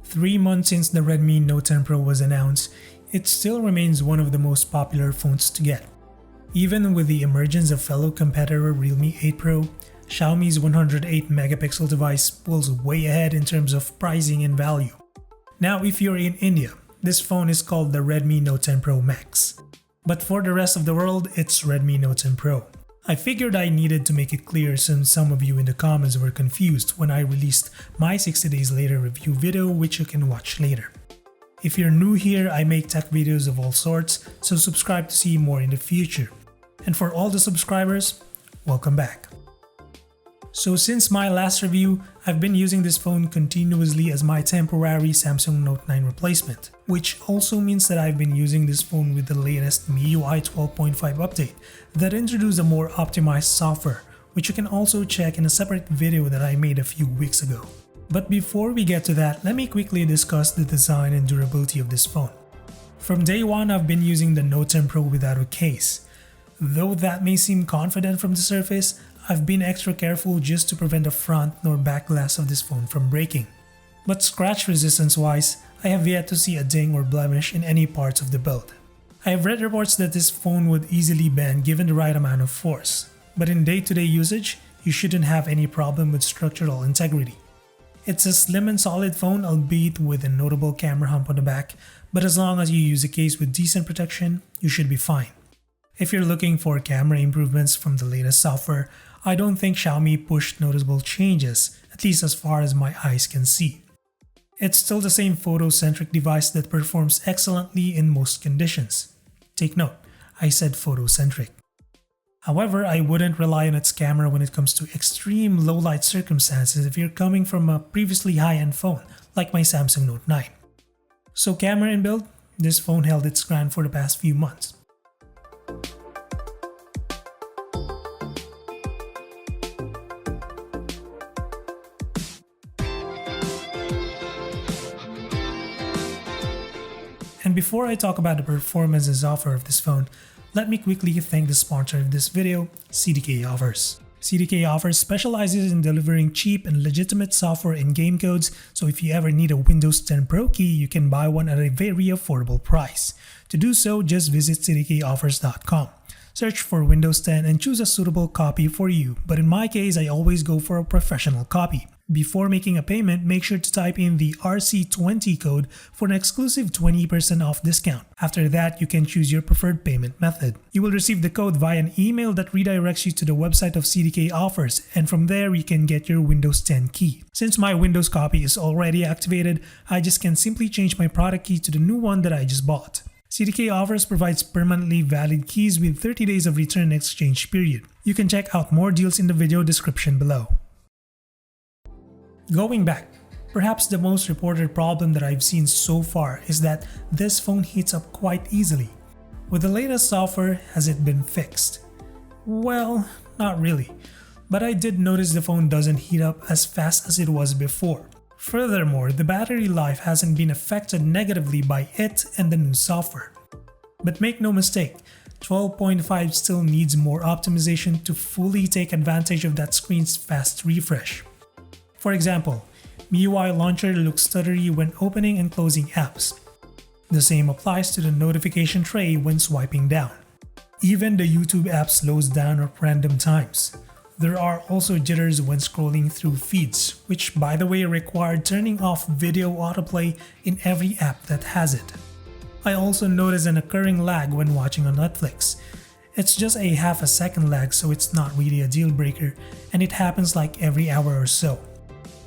3 months since the Redmi Note 10 Pro was announced, it still remains one of the most popular phones to get. Even with the emergence of fellow competitor Realme 8 Pro, Xiaomi's 108 megapixel device pulls way ahead in terms of pricing and value. Now if you're in India, this phone is called the Redmi Note 10 Pro Max. But for the rest of the world, it's Redmi Note 10 Pro. I figured I needed to make it clear since some of you in the comments were confused when I released my 60 days later review video, which you can watch later. If you're new here, I make tech videos of all sorts, so subscribe to see more in the future. And for all the subscribers, welcome back. So since my last review, I've been using this phone continuously as my temporary Samsung Note 9 replacement, which also means that I've been using this phone with the latest MIUI 12.5 update that introduced a more optimized software, which you can also check in a separate video that I made a few weeks ago. But before we get to that, let me quickly discuss the design and durability of this phone. From day one, I've been using the Note 10 Pro without a case. Though that may seem confident from the surface, I've been extra careful just to prevent the front nor back glass of this phone from breaking. But scratch resistance wise, I have yet to see a ding or blemish in any parts of the build. I have read reports that this phone would easily bend given the right amount of force, but in day-to-day usage, you shouldn't have any problem with structural integrity. It's a slim and solid phone, albeit with a notable camera hump on the back, but as long as you use a case with decent protection, you should be fine. If you're looking for camera improvements from the latest software, I don't think Xiaomi pushed noticeable changes, at least as far as my eyes can see. It's still the same photo-centric device that performs excellently in most conditions. Take note, I said photo-centric. However, I wouldn't rely on its camera when it comes to extreme low-light circumstances if you're coming from a previously high-end phone like my Samsung Note 9. So camera and build, this phone held its ground for the past few months. And before I talk about the performance and software of this phone, let me quickly thank the sponsor of this video, CDKOffers. CDKOffers specializes in delivering cheap and legitimate software and game codes, so if you ever need a Windows 10 Pro key, you can buy one at a very affordable price. To do so, just visit CDKOffers.com. Search for Windows 10 and choose a suitable copy for you, but in my case, I always go for a professional copy. Before making a payment, make sure to type in the RC20 code for an exclusive 20% off discount. After that, you can choose your preferred payment method. You will receive the code via an email that redirects you to the website of CDK Offers, and from there you can get your Windows 10 key. Since my Windows copy is already activated, I just can simply change my product key to the new one that I just bought. CDK Offers provides permanently valid keys with 30 days of return and exchange period. You can check out more deals in the video description below. Going back, perhaps the most reported problem that I've seen so far is that this phone heats up quite easily. With the latest software, has it been fixed? Well, not really, but I did notice the phone doesn't heat up as fast as it was before. Furthermore, the battery life hasn't been affected negatively by it and the new software. But make no mistake, 12.5 still needs more optimization to fully take advantage of that screen's fast refresh. For example, MIUI launcher looks stuttery when opening and closing apps. The same applies to the notification tray when swiping down. Even the YouTube app slows down at random times. There are also jitters when scrolling through feeds, which by the way required turning off video autoplay in every app that has it. I also notice an occurring lag when watching on Netflix. It's just a half a second lag, so it's not really a deal breaker, and it happens like every hour or so.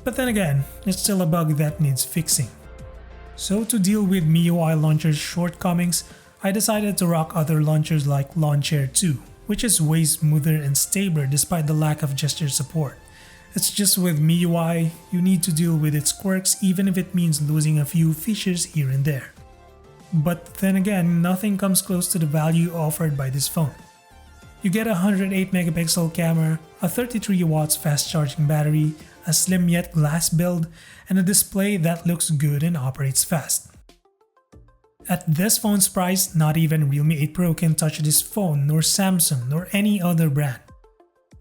But then again, it's still a bug that needs fixing. So to deal with MIUI launcher's shortcomings, I decided to rock other launchers like Launcher 2, which is way smoother and stabler despite the lack of gesture support. It's just with MIUI, you need to deal with its quirks even if it means losing a few features here and there. But then again, nothing comes close to the value offered by this phone. You get a 108 megapixel camera, a 33 watts fast charging battery, a slim yet glass build, and a display that looks good and operates fast. At this phone's price, not even Realme 8 Pro can touch this phone, nor Samsung, nor any other brand.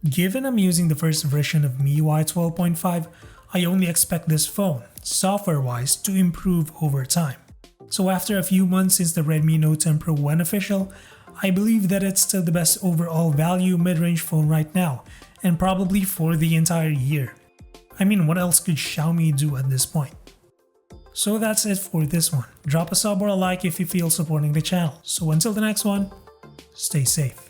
Given I'm using the first version of MIUI 12.5, I only expect this phone, software-wise, to improve over time. So after a few months since the Redmi Note 10 Pro went official, I believe that it's still the best overall value mid-range phone right now, and probably for the entire year. I mean, what else could Xiaomi do at this point? So that's it for this one. Drop a sub or a like if you feel supporting the channel. So until the next one, stay safe.